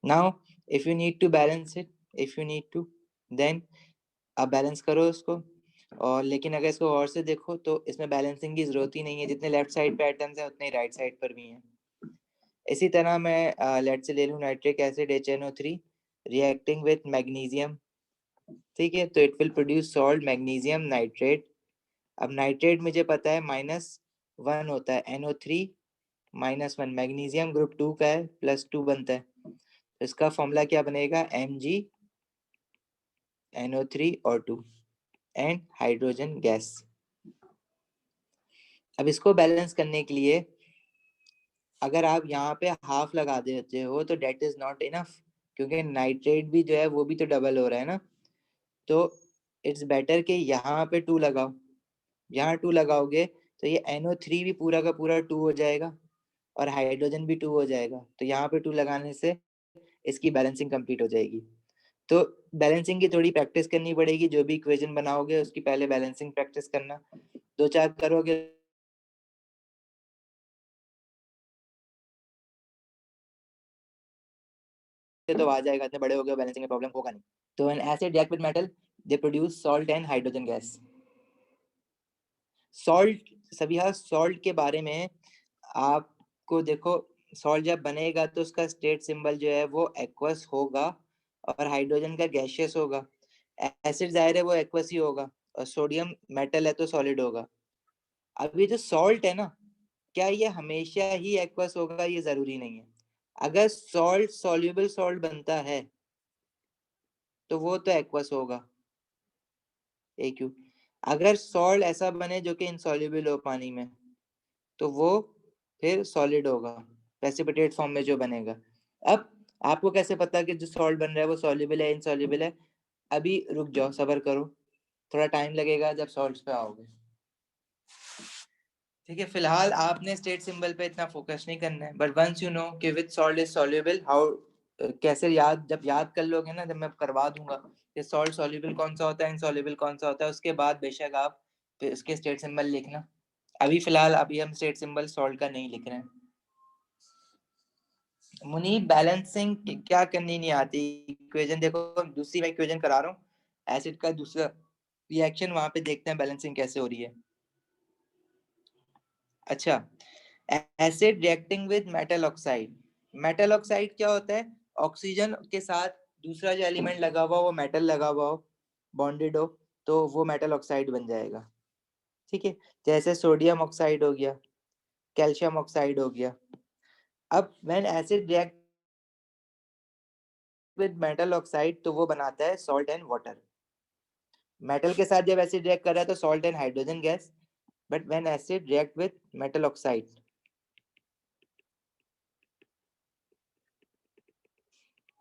Now if you need to balance it, if you need to, then आप बैलेंस करो उसको। और लेकिन अगर इसको और से देखो तो इसमें बैलेंसिंग की जरूरत ही नहीं है, जितने लेफ्ट साइड पे एटम्स हैं उतने राइट साइड पर भी हैं। इसी तरह मैं लेट से ले लूँ nitric acid HNO3 reacting with magnesium, ठीक है, तो it will produce salt magnesium nitrate. अब नाइट्रेट मुझे पता है -1 होता है, NO3 -1, मैग्नीशियम ग्रुप 2 का है, +2 बनता है, तो इसका फॉर्मूला क्या बनेगा, MgNO3 और 2 एंड हाइड्रोजन गैस। अब इसको बैलेंस करने के लिए अगर आप यहाँ पे हाफ लगा देते हो तो डेट इज नॉट इनफ, क्योंकि नाइट्रेट भी जो है वो भी तो डबल हो रहा है ना, तो इट्स बेटर कि यहाँ पे 2 लगाओ। यहाँ 2 लगाओगे तो ये NO3 भी पूरा का पूरा 2 हो जाएगा और हाइड्रोजन भी 2 हो जाएगा, तो यहाँ पे 2 लगाने से इसकी बैलेंसिंग कंप्लीट हो जाएगी। तो बैलेंसिंग की थोड़ी प्रैक्टिस करनी पड़ेगी, जो भी इक्वेशन बनाओगे उसकी पहले बैलेंसिंग प्रैक्टिस करना, 2-4 करोगे तो आ जाएगा, इतने बड़े हो गए बैलेंसिंग में प्रॉब्लम होगा नहीं। तो N acid react with metal they produce salt and hydrogen gas. Salt, सभी सॉल्ट के बारे में आपको देखो, सॉल्ट जब बनेगा तो उसका स्टेट सिंबल जो है वो एक्वस होगा और हाइड्रोजन का गैसियस होगा। एसिड जाहिर है वो एक्वस ही होगा और सोडियम मेटल है तो सॉलिड होगा। अब ये जो सॉल्ट है ना, क्या ये हमेशा ही एक्वस होगा, ये जरूरी नहीं है। अगर सॉल्ट सॉल्युबल सॉल्ट बनता है तो वो तो एक्वस होगा, AQ। अगर सॉल्ट ऐसा बने जो कि इनसॉल्युबल हो पानी में तो वो फिर सॉलिड होगा, प्रेसिपिटेट फॉर्म में जो बनेगा। अब आपको कैसे पता कि जो सॉल्ट बन रहा है वो सॉल्युबल है इनसॉल्युबल है, अभी रुक जाओ, सब्र करो, थोड़ा टाइम लगेगा जब सॉल्ट्स पे आओगे, ठीक है। फिलहाल आपने स्टेट सिंबल पे इतना फोकस नहीं करना है, बट वंस यू नो कि which salt is soluble, how, कैसे याद, जब याद कर लोगे ना, जब मैं करवा दूंगा कि सॉल्ट सॉल्युबल कौन सा होता है, इनसॉल्युबल कौन सा होता है, उसके बाद बेशक आप उसके स्टेट सिंबल लिखना। अभी फिलहाल अभी हम स्टेट सिंबल सॉल्ट का नहीं लिख रहे हैं। मुनीब बैलेंसिंग क्या करनी नहीं आती, इक्वेशन देखो, दूसरी मैं इक्वेशन करा रहा हूँ, एसिड का दूसरा रिएक्शन, वहां पे देखते हैं बैलेंसिंग कैसे हो रही है। अच्छा, acid reacting with metal oxide. Metal oxide क्या होता है, ऑक्सीजन के साथ दूसरा जो एलिमेंट लगा हुआ वो मेटल लगा हुआ हो, बॉन्डेड हो, तो वो मेटल ऑक्साइड बन जाएगा, ठीक है। जैसे सोडियम ऑक्साइड हो गया, कैल्शियम ऑक्साइड हो गया। अब when acid react with metal oxide तो वो बनाता है सॉल्ट एंड वाटर। मेटल के साथ जब एसिड रिएक्ट कर रहा है तो salt and hydrogen gas, but when acid react with metal oxide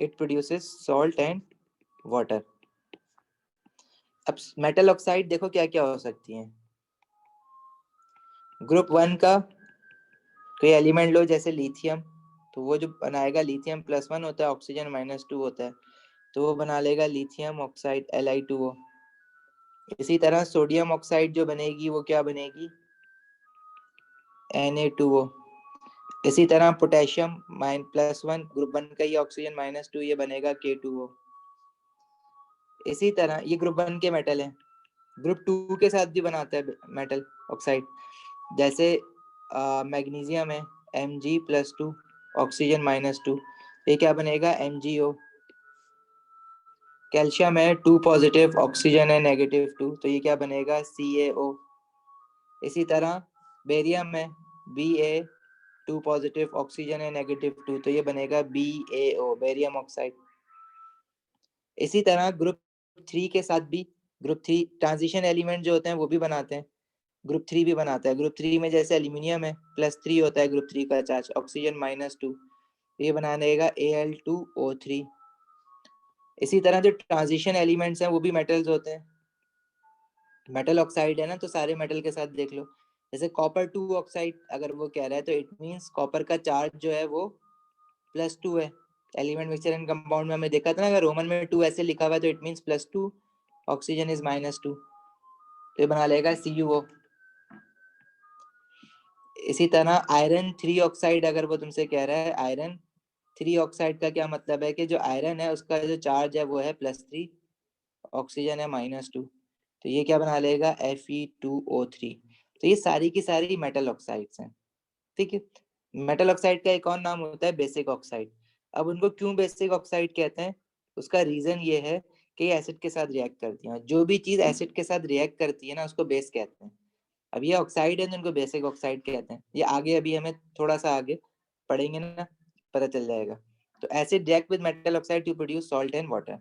it produces salt and water. अब मेटल ऑक्साइड देखो क्या क्या हो सकती हैं। ग्रुप 1 का कोई एलिमेंट लो, जैसे लिथियम, तो वो जो बनाएगा लिथियम+1 होता है, ऑक्सीजन -2 होता है, तो वो बना लेगा लिथियम ऑक्साइड Li2O। इसी तरह सोडियम ऑक्साइड जो बनेगी वो क्या बनेगी, Na2O। इसी तरह पोटेशियम -1 ग्रुप 1 का, ये ऑक्सीजन -2, ये बनेगा K2O। इसी तरह ये ग्रुप 1 के मेटल हैं, ग्रुप 2 के साथ भी बनाता है मेटल ऑक्साइड, जैसे मैग्नीशियम है Mg+2 ऑक्सीजन -2, ये क्या बनेगा, MgO। कैल्शियम है 2 पॉजिटिव ऑक्सीजन है -2, तो ये क्या बनेगा, CaO। इसी तरह बेरियम है Ba 2 पॉजिटिव ऑक्सीजन है -2, तो ये बनेगा BaO, बेरियम ऑक्साइड। इसी तरह ग्रुप 3 के साथ भी, ग्रुप 3 ट्रांजिशन एलिमेंट जो होते हैं वो भी बनाते हैं, ग्रुप 3 भी बनाता है। ग्रुप 3 में जैसे एल्यूमिनियम है +3 होता है ग्रुप 3 का चार्ज, ऑक्सीजन -2, ये बना देगा Al2O3। इसी तरह जो ट्रांजिशन एलिमेंट्स हैं वो भी मेटल्स होते हैं। मेटल ऑक्साइड है ना, तो सारे मेटल के साथ देख लो। जैसे कॉपर 2 ऑक्साइड अगर वो कह रहा है तो इट मींस कॉपर का चार्ज जो है वो +2 है। एलिमेंट मिक्सचर एंड कंपाउंड में हमें देखा था ना, अगर रोमन में 2 ऐसे लिखा हुआ है तो इट मींस +2, ऑक्सीजन इज -2, तो ये बना लेगा CuO। इसी तरह आयरन 3 ऑक्साइड अगर वो तुमसे कह रहा है, आयरन 3 ऑक्साइड का क्या मतलब है कि जो आयरन है उसका जो चार्ज है वो है +3, ऑक्सीजन है -2, तो ये क्या बना लेगा Fe2O3। तो ये सारी की सारी मेटल ऑक्साइड्स हैं, ठीक है। मेटल ऑक्साइड का एक और नाम होता है बेसिक ऑक्साइड। अब उनको क्यों बेसिक ऑक्साइड कहते हैं, उसका रीजन ये है कि ये एसिड के साथ रिएक्ट करती हैं। जो भी चीज एसिड के साथ रिएक्ट करती है ना उसको बेस कहते हैं। अब ये ऑक्साइड है तो इनको बेसिक ऑक्साइड कहते हैं। ये आगे अभी हमें थोड़ा सा आगे पढ़ेंगे ना, पता चल जाएगा। तो acid react with metal oxide to produce salt and water.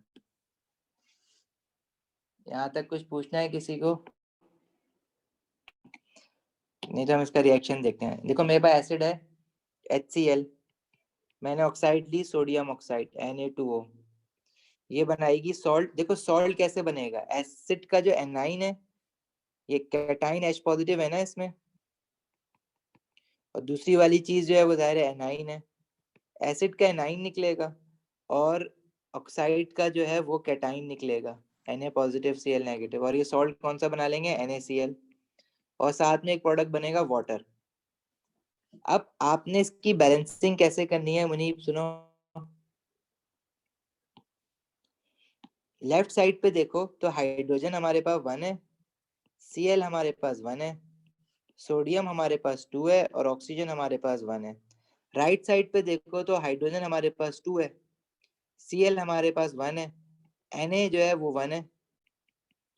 यहाँ तक कुछ पूछना है किसी को? नहीं तो हम इसका रिएक्शन देखते हैं। देखो मेरे पास एसिड है HCl, मैंने ऑक्साइड ली सोडियम ऑक्साइड Na2O, ये बनाएगी सॉल्ट। देखो सॉल्ट कैसे बनेगा, एसिड का जो एनाइन है ये कैटाइन H पॉजिटिव है ना इसमें, और दूसरी वाली चीज जो है वो जाहिर है एनाइन है। एसिड का एनाइन निकलेगा और ऑक्साइड का जो है वो कैटाइन निकलेगा Na पॉजिटिव Cl नेगेटिव, और ये सॉल्ट कौन सा बना लेंगे NaCl, और साथ में एक प्रोडक्ट बनेगा वाटर। अब आपने इसकी बैलेंसिंग कैसे करनी है मुनीब, सुनो। लेफ्ट साइड पे देखो तो हाइड्रोजन हमारे पास 1 है, Cl हमारे पास 1 है, सोडियम हमारे पास 2 है और ऑक्सीजन हमारे पास 1 है। राइट साइड पे देखो तो हाइड्रोजन हमारे पास 2 है, Cl हमारे पास 1 है, Na जो है वो 1 है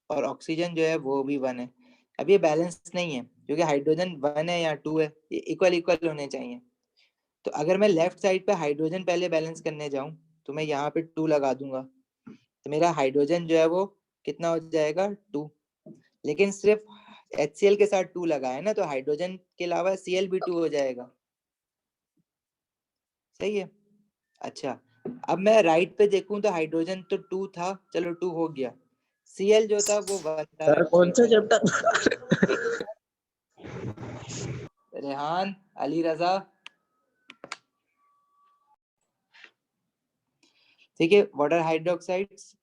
और ऑक्सीजन जो है वो भी 1 है। अब ये बैलेंस नहीं है क्योंकि हाइड्रोजन 1 है या 2 है, ये इक्वल इक्वल होने चाहिए। तो अगर मैं लेफ्ट साइड पे हाइड्रोजन पहले बैलेंस करने जाऊं तो मैं यहाँ पे 2 लगा दूंगा, तो मेरा हाइड्रोजन जो है वो कितना हो जाएगा 2। लेकिन सिर्फ HCl के साथ 2 लगा है ना, तो हाइड्रोजन के अलावा Cl भी 2 हो जाएगा, सही है। अच्छा, अब मैं राइट पे देखूं तो हाइड्रोजन तो 2 था, चलो 2 हो गया, Cl जो था वो 1 था। सर कौन सा चैप्टर? रेहान, अली रजा, ठीक है। Water hydroxides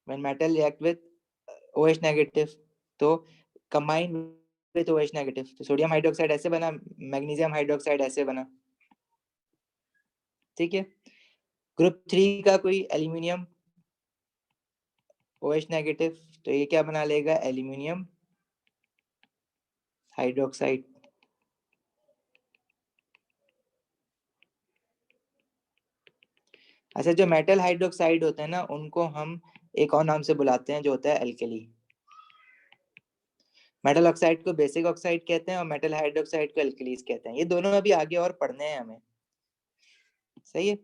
when metal react with OH negative तो कंबाइन विद OH नेगेटिव, तो सोडियम हाइड्रोक्साइड ऐसे बना, मैग्नीशियम हाइड्रोक्साइड ऐसे बना, ठीक है। ग्रुप 3 का कोई एल्यूमिनियम OH नेगेटिव, तो ये क्या बना लेगा एल्यूमिनियम हाइड्रोक्साइड। अच्छा, जो मेटल हाइड्रोक्साइड होते हैं ना उनको हम एक और नाम से बुलाते हैं जो होता है एल्कली। मेटल ऑक्साइड को बेसिक ऑक्साइड कहते हैं और मेटल हाइड्रोक्साइड को एल्कलीज कहते हैं। ये दोनों अभी आगे और पढ़ने हैं हमें, सही है।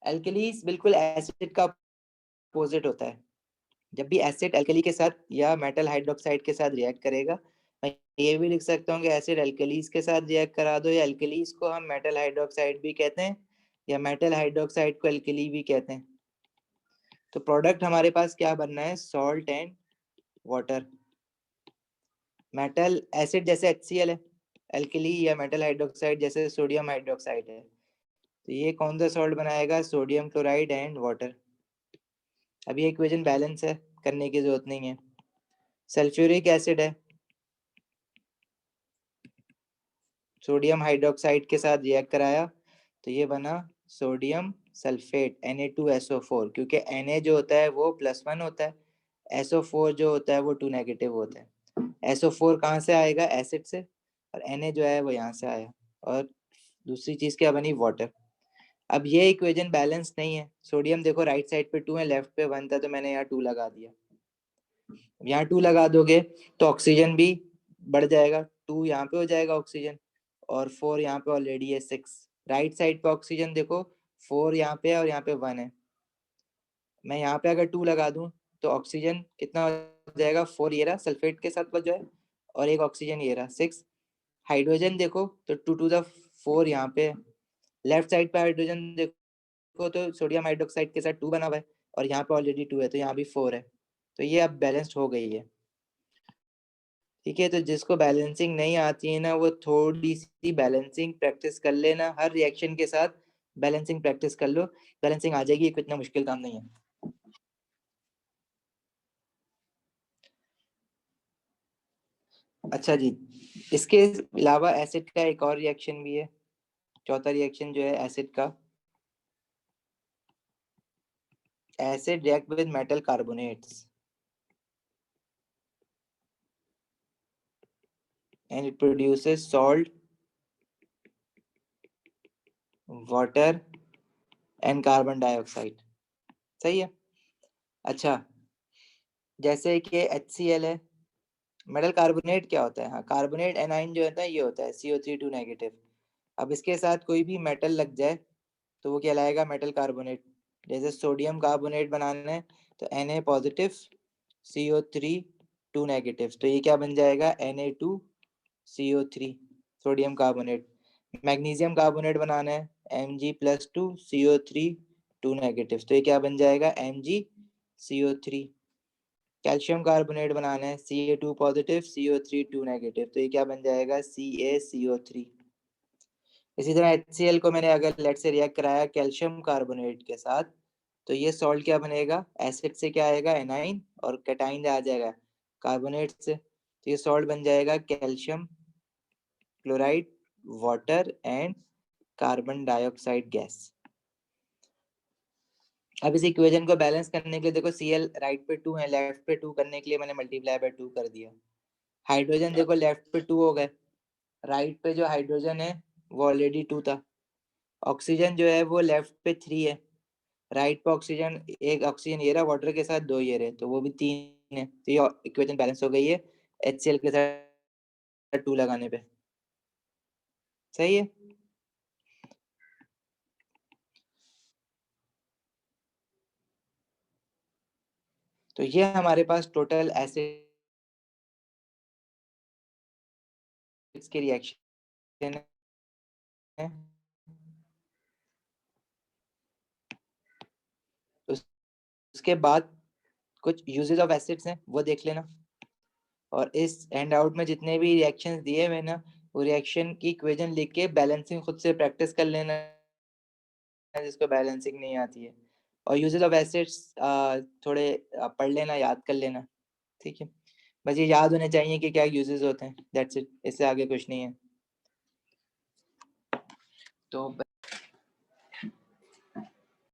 एल्कलीज बिल्कुल एसिड का अपोजिट होता है। जब भी एसिड एल्कली के साथ या मेटल हाइड्रोक्साइड के साथ रिएक्ट करेगा, मैं ये भी लिख सकता हूँ कि एसिड एल्कलीज के साथ रिएक्ट करा दो, या एल्कलीज को हम मेटल हाइड्रोक्साइड भी कहते हैं या मेटल हाइड्रोक्साइड को एल्कली भी कहते हैं। तो प्रोडक्ट हमारे पास क्या बनना है, salt and water. Metal acid जैसे HCl है, एल्कली या मेटल हाइड्रोक्साइड जैसे सोडियम हाइड्रोक्साइड है, तो ये कौन सा सॉल्ट बनाएगा, सोडियम क्लोराइड एंड वाटर। अब ये इक्वेशन बैलेंस है, करने की जरूरत नहीं है। सल्फ्यूरिक एसिड है, सोडियम हाइड्रोक्साइड के साथ रिएक्ट कराया तो ये बना सोडियम सल्फेट Na2SO4, क्योंकि Na जो होता है वो +1 होता है, SO4 जो होता है वो 2 नेगेटिव होता है। SO4 कहाँ से आएगा, एसिड से, और Na जो है वो यहाँ से आया, और दूसरी चीज क्या बनी, वाटर। अब ये इक्वेशन बैलेंस नहीं है। सोडियम देखो राइट साइड पे 2 है, लेफ्ट पे 1 था, तो मैंने यहाँ 2 लगा दिया। यहाँ 2 लगा दोगे तो ऑक्सीजन भी बढ़ जाएगा, 2 यहाँ पे हो जाएगा ऑक्सीजन, और 4 यहाँ पे ऑलरेडी है 6। राइट साइड पे ऑक्सीजन देखो 4 यहाँ पे है और यहाँ पे 1 है। मैं यहाँ पे अगर 2 लगा दूं तो ऑक्सीजन कितना हो जाएगा, 4 ये रहा सल्फेट के साथ बच जाए, और एक ऑक्सीजन ये रहा 6। हाइड्रोजन देखो तो 2 to the 4 यहाँ पे लेफ्ट साइड पे हाइड्रोजन देखो तो सोडियम हाइड्रोक्साइड के साथ 2 बना हुआ है और यहाँ पे ऑलरेडी 2 है तो यहाँ भी 4 है, तो ये अब बैलेंस्ड हो गई है। ठीक है, तो जिसको बैलेंसिंग नहीं आती है ना वो थोड़ी सी बैलेंसिंग प्रैक्टिस कर लेना, हर रिएक्शन के साथ बैलेंसिंग प्रैक्टिस कर लो, बैलेंसिंग आ जाएगी, इतना मुश्किल काम नहीं है। अच्छा जी, इसके अलावा एसिड का एक और रिएक्शन भी है, चौथा रिएक्शन जो है एसिड का, acid react with metal carbonates and it produces salt, water and carbon dioxide। सही है। अच्छा, जैसे कि HCl है, मेटल कार्बोनेट क्या होता है? हाँ, कार्बोनेट एनाइन जो होता है ये होता है CO3 नेगेटिव। अब इसके साथ कोई भी मेटल लग जाए तो वो कहलाएगा मेटल कार्बोनेट। जैसे सोडियम कार्बोनेट बनाना है तो Na पॉजिटिव CO3 नेगेटिव, तो ये क्या बन जाएगा? Na2CO3 sodium carbonate. Magnesium carbonate बनाना है Mg+2 CO3 नेगेटिव, तो ये क्या बन जाएगा? MgCO3। कैल्शियम कार्बोनेट बनाना है Ca2 पॉजिटिव CO3 नेगेटिव, तो ये क्या बन जाएगा? CaCO3। इसी तरह HCl को मैंने अगर लेट से रिएक्ट कराया कैल्शियम कार्बोनेट के साथ तो ये सॉल्ट क्या बनेगा? एसिड से क्या आएगा? एनाइन, और कैटाइन आ जाएगा कार्बोनेट से, तो ये सॉल्ट बन जाएगा calcium chloride, water and carbon dioxide gas. अब इस इक्वेशन को बैलेंस करने के लिए देखो Cl राइट पे 2 है, लेफ्ट पे 2 करने के लिए मैंने मल्टीप्लाई बाय 2 कर दिया। हाइड्रोजन देखो लेफ्ट पे 2 हो गए, राइट पे जो हाइड्रोजन है वो ऑलरेडी 2 था। ऑक्सीजन जो है वो लेफ्ट पे 3 है, राइट पे ऑक्सीजन, एक ऑक्सीजन ये रहा, वाटर के साथ 2 ये रहे, तो वो भी 3 है, तो ये इक्वेशन बैलेंस हो गई है HCl के साथ 2 लगाने पे। सही है। तो ये हमारे पास टोटल एसिड्स के रिएक्शन है। उसके बाद कुछ यूजेस ऑफ एसिड्स हैं वो देख लेना, और इस हैंड आउट में जितने भी रिएक्शंस दिए हुए ना वो रिएक्शन की इक्वेशन लिख के बैलेंसिंग खुद से प्रैक्टिस कर लेना जिसको बैलेंसिंग नहीं आती है, और यूजेस ऑफ एसिड्स थोड़े पढ़ लेना, याद कर लेना। ठीक है, बस ये याद होने चाहिए कि क्या यूजेस होते हैं, दैट्स इट, इससे आगे कुछ नहीं है। तो